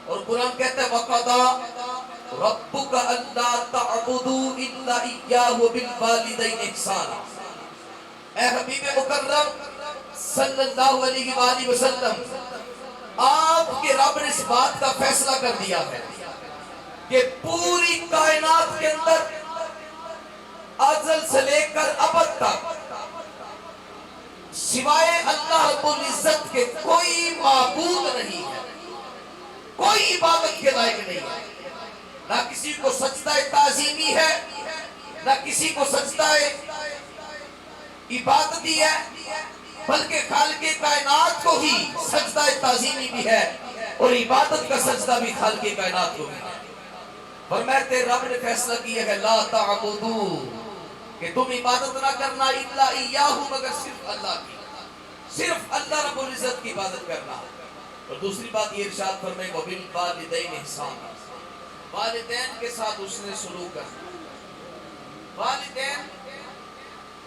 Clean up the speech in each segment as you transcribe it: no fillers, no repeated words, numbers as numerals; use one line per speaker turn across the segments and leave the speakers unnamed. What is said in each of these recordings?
اور قرآن کہتا ہے وَقَضَىٰ رَبُّكَ أَلَّا تَعْبُدُوا إِلَّا إِيَّاهُ وَبِالْوَالِدَيْنِ إِحْسَانًا۔ اے حبیب مکرم صلی اللہ علیہ وآلہ وسلم، آپ کے رب نے اس بات کا فیصلہ کر دیا ہے کہ پوری کائنات کے اندر ازل سے لے کر ابد تک سوائے اللہ رب العزت کے کوئی معبود نہیں ہے، کوئی عبادت کے لائق نہیں ہے۔ نہ کسی کو سجدہ تعظیمی ہے، نہ کسی کو سجدہ عبادتی ہے، بلکہ خالق کائنات کو ہی سجدہ تعظیمی بھی ہے اور عبادت کا سجدہ بھی خالق کائنات کو بھی ہے۔ فرمایا تیرے رب نے فیصلہ کیا ہے لا تعبدو، کہ تم عبادت نہ کرنا الا ایاہو، مگر صرف اللہ کی، صرف اللہ رب العزت کی عبادت کرنا۔ اور دوسری بات یہ ارشاد فرمائے وبالوالدین احسانا، والدین کے ساتھ اس نے سلوک کرنا۔ والدین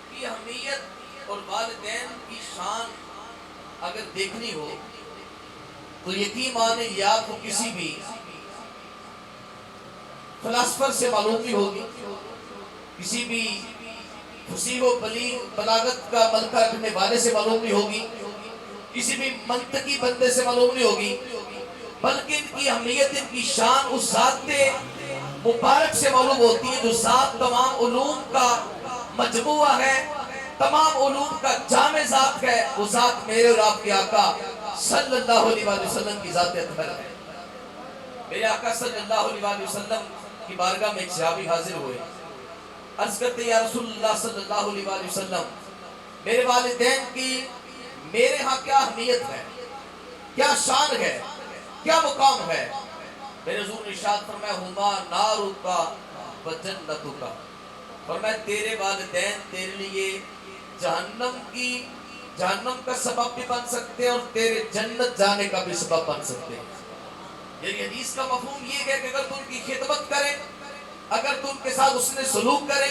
کی اہمیت اور والدین کی شان اگر دیکھنی ہو تو یقین مانے یا تو کسی بھی فلاسفر سے معلوم نہیں ہوگی، کسی بھی فصیح و بلاغت کا ملکہ رکھنے والے سے معلوم نہیں ہوگی، کسی بھی منطقی بندے سے معلوم نہیں ہوگی، بلکہ ان کی اہمیت، ان کی شان اس ذات مبارک سے معلوم ہوتی ہے جو ذات تمام علوم کا مجموعہ ہے، تمام علوم کا جامع ذات ہے۔ وہ ذات میرے اور آپ کے آقا صلی اللہ علیہ وسلم کی ذات اطہر ہے۔ میرے آقا صلی اللہ علیہ وسلم کی بارگاہ میں ایک صحابی حاضر ہوئے، عرض کرتے یا رسول اللہ صلی اللہ علیہ وسلم، میرے والدین کی میرے ہاں کیا اہمیت ہے، کیا شان ہے، کیا مقام ہے؟ میرے حضور نے ارشاد فرمایا ہما نارک و جنتک، فرمایا تیرے والدین تیرے لیے جہنم کا سبب بھی بن سکتے ہیں اور تیرے جنت جانے کا بھی سبب بن سکتے ہیں۔ یعنی حدیث کا مفہوم یہ ہے کہ اگر تم کی خدمت کرے، اگر تم کے ساتھ اس نے سلوک کرے،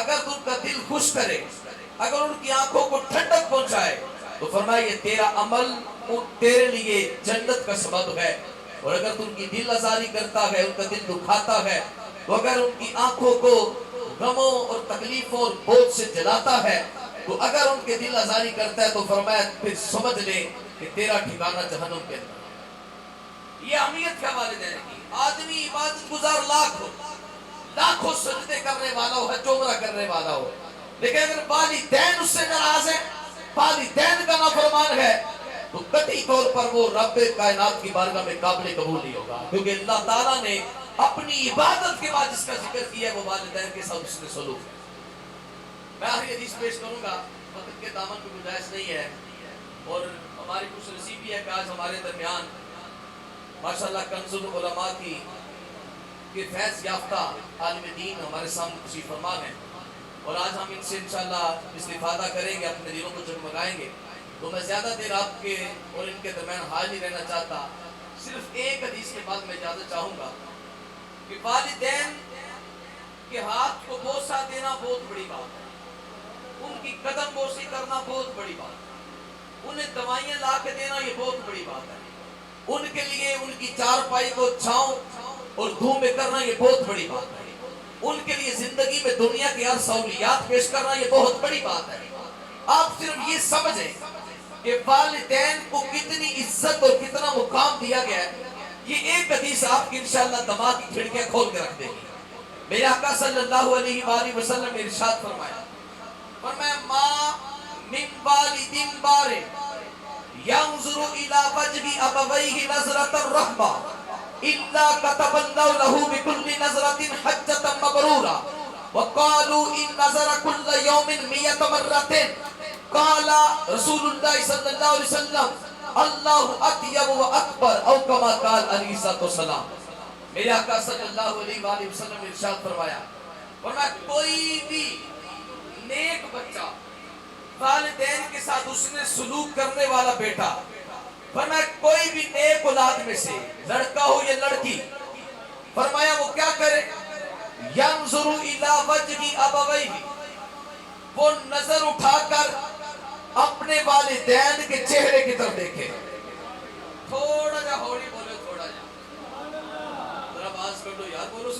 اگر تم کا دل خوش کرے، اگر ان کی آنکھوں کو ٹھنڈک پہنچائے، تو فرمایا یہ تیرا عمل تیرے لیے جنت کا سبب ہے۔ اور اگر تم کی دل آزاری کرتا ہے، ان کا دل دکھاتا ہے، تو اگر ان کی آنکھوں کو غموں اور تکلیفوں اور بوجھ سے جلاتا ہے، تو اگر ان کے دل آزاری کرتا ہے تو فرمایا پھر سمجھ لے کہ تیرا ٹھکانہ جہنم کے اندر۔ یہ اہمیت کیا والدین کی؟ آدمی عبادت گزار لاکھوں سجدے کرنے والا ہو، حج عمرہ کرنے والا ہو، لیکن اگر والدین اس سے ناراض ہیں، والدین کا نافرمان ہے، تو قطعی طور پر وہ رب کائنات کی بارگاہ میں قابل قبول نہیں ہوگا، کیونکہ اللہ تعالیٰ نے اپنی عبادت کے بعد جس کا ذکر کیا ہے وہ والدین کے ساتھ اس نے سلوک ہے۔ میں آخری حدیث پیش کروں گا، وقت کے دامن کی گنجائش نہیں ہے، اور ہماری خوش نصیبی ہے کہ آج ہمارے درمیان ماشاءاللہ کنز العلماء کی فیض یافتہ عالم دین ہمارے سامنے تشریف فرما ہیں، اور آج ہم ان سے انشاءاللہ استفادہ کریں گے، اپنے دلوں کو جگمگائیں گے۔ تو میں زیادہ دیر آپ کے اور ان کے درمیان حال نہیں رہنا چاہتا، صرف ایک حدیث کے بعد میں اجازت چاہوں گا کہ والدین کے ہاتھ کو بوسہ دینا بہت بڑی بات ہے، ان کی قدم بوسی کرنا بہت بڑی بات ہے، انہیں دوائیاں لا کے دینا یہ بہت بڑی بات ہے، ان کے لیے ان کی چارپائی کو چھاؤں اور دھوپ میں کرنا یہ بہت بڑی بات ہے، ان کے لیے زندگی میں دنیا کی ہر سہولیات پیش کرنا یہ بہت بڑی بات ہے۔ آپ صرف یہ سمجھیں کہ والدین کو کتنی عزت اور کتنا مقام دیا گیا ہے، یہ ایک حدیث آپ کی انشاءاللہ دماغ کی کھڑکیاں کھول کے رکھ دے گی۔ میرے آقا صلی اللہ علیہ وآلہ وسلم نے ارشاد فرمایا ما من والد بار ينظر الى وجه ابويه نظرة الرحمة الا كتب الله له بكل نظرة حجة مبرورة وقالوا ان نظر كل يوم 100 مرة قال رسول الله صلى الله عليه وسلم اللہ اطیب و اکبر او کما قال علیہ الصلوۃ والسلام۔ میرے آقا صلی اللہ علیہ وآلہ وسلم نے ارشاد فرمایا کوئی بھی نیک بچہ، والدین کے ساتھ اس نے سلوک کرنے والا بیٹا، فرمایا کوئی بھی نیک اولاد میں سے لڑکا ہو یا لڑکی، فرمایا وہ کیا کرے؟ ینظر الی وجہ ابویہ، وہ نظر اٹھا کر اپنے والدین کے چہرے کی طرف دیکھے۔ تھوڑا جا ہولی بولے، تھوڑا جا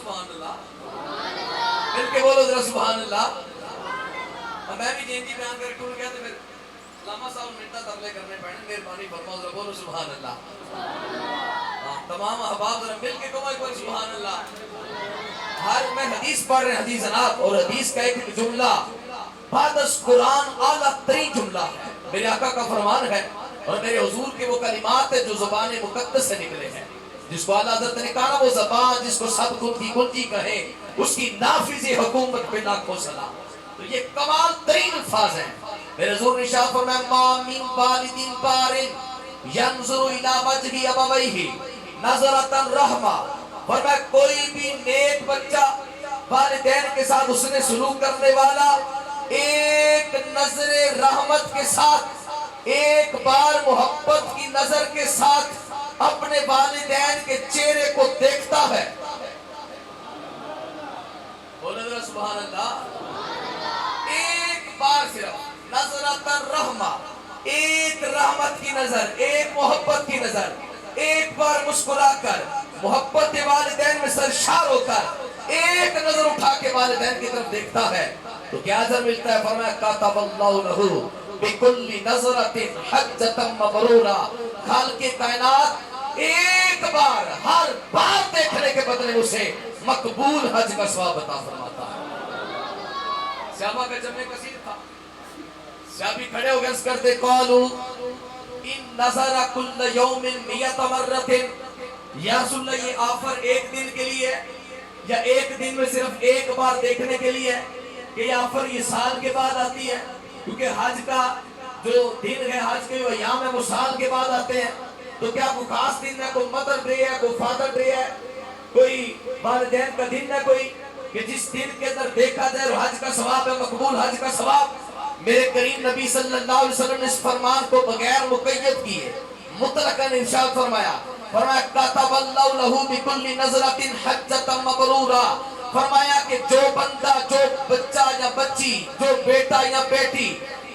سبحان اللہ, مل کے بولو ذرا سبحان اللہ. میں بھی جینجی بیان کر ٹول گیا تو پھر علامہ صاحب منٹا ترلے کرنے پڑے, مہربانی فرماؤ ذرا بولو سبحان اللہ. تمام احباب ذرا مل کے کہو ایک بار سبحان اللہ. ہر میں حدیث پڑھ رہے ہیں, حدیث جناب, اور حدیث کا ایک جملہ بعد از قرآن اعلیٰ ترین جملہ ہے, میرے آقا کا فرمان ہے اور میرے حضور کے وہ کلمات ہیں جو زبان مقدس سے نکلے ہیں. جس کو اعلیٰ حضرت نے کہا وہ زبان جس کو سب کن کی کنجی کہے, اس کی نافذ حکومت پہ لاکھوں سلام. تو یہ کمال ترین الفاظ ہیں. میرے حضور نے ارشاد فرمایا ما من والد بار ينظر الى وجه ابويه نظرۃ الرحمہ, فرمایا کوئی بھی نیک بچہ والدین کے ساتھ اس نے سلوک کرنے والا ایک نظر رحمت کے ساتھ, ایک بار محبت کی نظر کے ساتھ اپنے والدین کے چہرے کو دیکھتا ہے. بولے ذرا سبحان اللہ. ایک بار صرف نظرۃ الرحمہ, ایک رحمت کی نظر, ایک محبت کی نظر, ایک بار مسکرا کر محبت والدین میں سرشار ہو کر ایک نظر اٹھا کے والدین کی طرف دیکھتا ہے تو کیا اجر ملتا ہے؟ فرمایا کاتب اللہ لہ بکل نظرۃ حجۃ مبرورہ. خالق کائنات ایک بار, ہر بار دیکھنے کے بدلے اسے مقبول حج کا ثواب عطا فرماتا ہے. صحابہ کا جمع کثیر تھا. صحابی کھڑے ہو گئے اس کرتے قالوا ان نظر کل یوم مئۃ مرۃ, یا رسول اللہ یہ آفر ایک دن کے لیے یا ایک دن میں صرف ایک بار دیکھنے کے لیے ہے کہ یہ آفر یہ سال کے بعد آتی ہے؟ کیونکہ حج کا جو دن ہے, حج کے جو ایام ہے وہ سال کے بعد آتے ہیں. تو کیا کوئی خاص دن ہے, کوئی مدر ڈے ہے, کوئی فادر ڈے ہے, کوئی والدین کا دن ہے کوئی کہ جس دن کے اندر دیکھا جائے حج کا ثواب ہے, مقبول حج کا ثواب؟ میرے کریم نبی صلی اللہ علیہ وسلم نے اس فرمان کو بغیر مقید کیے مطلقاً ارشاد فرمایا, فرمایا کاتب اللہ لہ بکل نظرۃ حجۃ مبرورہ. فرمایا کہ جو بندہ, جو بچہ یا بچی, جو بیٹا یا بیٹی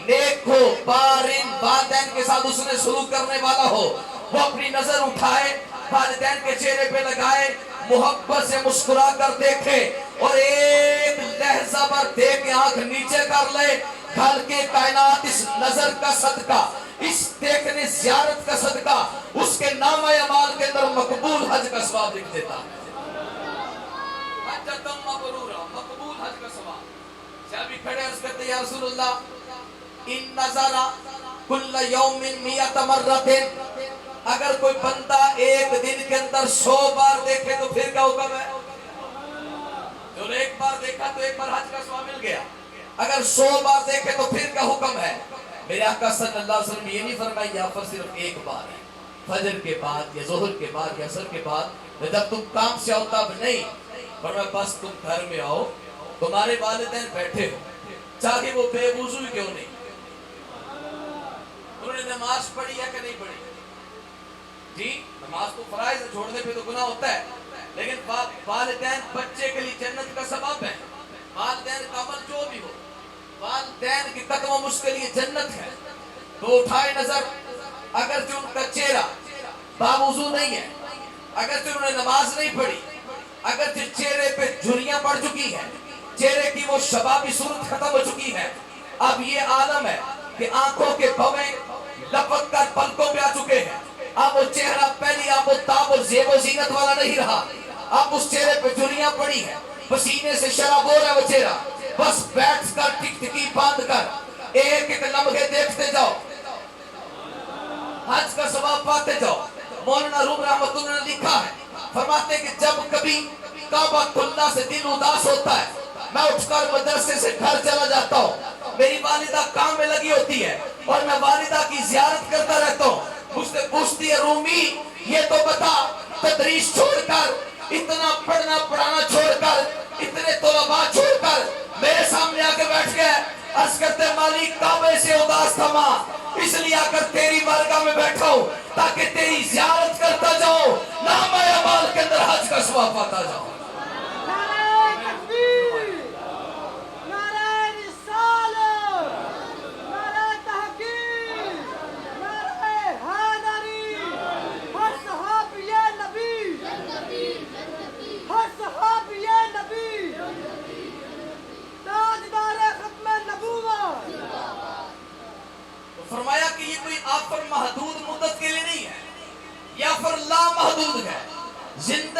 نیک ہو, بارن والدین کے ساتھ اس نے سلوک کرنے والا ہو, وہ اپنی نظر اٹھائے والدین کے چہرے پہ لگائے, محبت سے مسکرا کر دیکھے اور ایک لحظہ پر دیکھ کے آنکھ نیچے کر لے. خالق کائنات اس نظر کا صدقہ, اس دیکھنے زیارت کا صدقہ اس کے نامہ اعمال کے اندر مقبول حج کا ثواب لکھ دیتا ہے. حجۃ مبرورہ, مقبول حج کا ثواب. صحابی کھڑے عرض کرتے یا رسول اللہ ان نظر کل یوم مئۃ مرۃ, اگر کوئی بندہ ایک دن کے اندر 100 بار دیکھے تو پھر کیا حکم ہے؟ جو ایک بار دیکھا تو ایک بار حج کا ثواب مل گیا, اگر 100 بار دیکھے تو پھر کیا حکم ہے؟ میرے آقا صلی اللہ علیہ وسلم یہ نہیں فرمایا یہ آفر صرف ایک بار ہے, فجر کے بعد یا ظہر کے بعد یا عصر کے بعد جب تم کام سے آؤ تب نہیں. فرمایا بس تم گھر میں آؤ, تمہارے والدین بیٹھے ہو, چاہے وہ بے وضو ہی کیوں نہیں, انہوں نے نماز پڑھی ہے کہ نہیں پڑھی؟ جی نماز تو فرائض ہے, چھوڑنے پہ تو گناہ ہوتا ہے, لیکن والدین بچے کے لیے جنت کا سبب ہے. والدین کا عمل جو بھی ہو, والدین کی قدم و مشق کے لیے جنت ہے. تو اٹھائے نظر, اگرچہ ان کا چہرہ باوضو نہیں ہے, اگرچہ انہوں نے نماز نہیں پڑھی, اگرچہ چہرے پہ جھریاں پڑ چکی ہیں, چہرے کی وہ شبابی صورت ختم ہو چکی ہے, اب یہ عالم ہے کہ آنکھوں کے بھویں لپک کر پلکوں پہ آ چکے ہیں. اب وہ چہرہ پہلی اب وہ تاب و زیب و زینت والا نہیں رہا, اب اس چہرے پہ جھریاں پڑی ہیں, پسینے سے شراب ہو رہا ہے وہ چہرہ. بس بیٹھ کر ٹک ٹکی باندھ کر ایک ایک لمحے دیکھتے جاؤ, حج کا ثواب پاتے جاؤ. مولانا روم رحمت اللہ نے لکھا ہے, فرماتے کہ جب کبھی کعبہ اللہ سے دل اداس ہوتا ہے, میں اٹھ کر مدرسے سے گھر چلا جاتا ہوں, میری والدہ کام میں لگی ہوتی ہے اور میں والدہ کی زیارت کرتا رہتا ہوں. مجھ سے پوچھتی ہے رومی یہ تو بتا, تدریس چھوڑ کر, اتنا پڑھنا پڑھانا چھوڑ کر, اتنے طلباء چھوڑ کر میرے سامنے آ کے بیٹھ گئے, عرض کرتے مالک کعبے سے اداس تھا ماں, اس لیے آ کر تیری بارگاہ میں بیٹھا ہوں تاکہ تیری زیارت کرتا جاؤں, نامہ اعمال کے اندر حج کا ثواب پاتا جاؤں.
ہر صحابی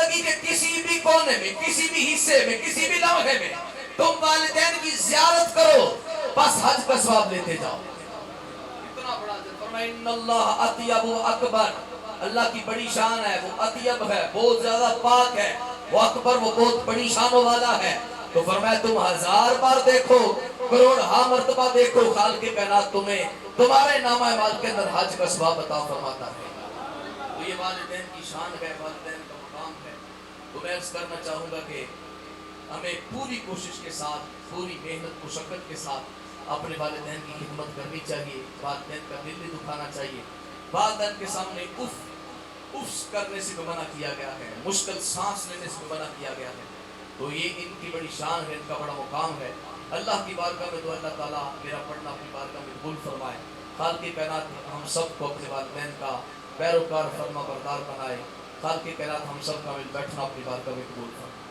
زندگی کے کسی بھی کونے میں، کسی بھی حصے میں، کسی بھی لمحے میں تم والدین کی زیارت کرو، بس حج کا ثواب لیتے جاؤ۔ اتنا بڑا فرمایا ان اللہ اطیب و اکبر، اللہ کی بڑی شان ہے، وہ اطیب ہے، بہت زیادہ پاک ہے، وہ اکبر، وہ بہت بڑی شانوں والا ہے۔ تو فرمایا تم 1000 بار دیکھو، کروڑ مرتبہ دیکھو، خالق کائنات تمہیں تمہارے نامہ اعمال کے اندر حج کا ثواب عطا فرماتا ہے۔ تو یہ والدین کی شان ہے، والدین کا مقام ہے۔ تو میں عرض کرنا چاہوں گا کہ ہمیں پوری کوشش کے ساتھ، پوری محنت مشقت کے ساتھ اپنے والدین کی خدمت کرنی چاہیے، والدین کا دل نہیں دکھانا چاہیے۔ والدین کے سامنے اف کرنے سے بھی منع کیا گیا ہے، مشکل سانس لینے سے بھی منع کیا گیا ہے۔ تو یہ ان کی بڑی شان ہے، ان کا بڑا مقام ہے۔ اللہ کی بارگاہ میں تو اللہ تعالیٰ میرا پڑھنا اپنی بارگاہ میں قبول فرمائے۔ خالق کائنات ہم سب کو اپنے والدین کا پیروکار فرما بردار بنائے۔ خالق کائنات ہم سب کا مل بیٹھنا اپنی بارگاہ میں قبول فرمائے۔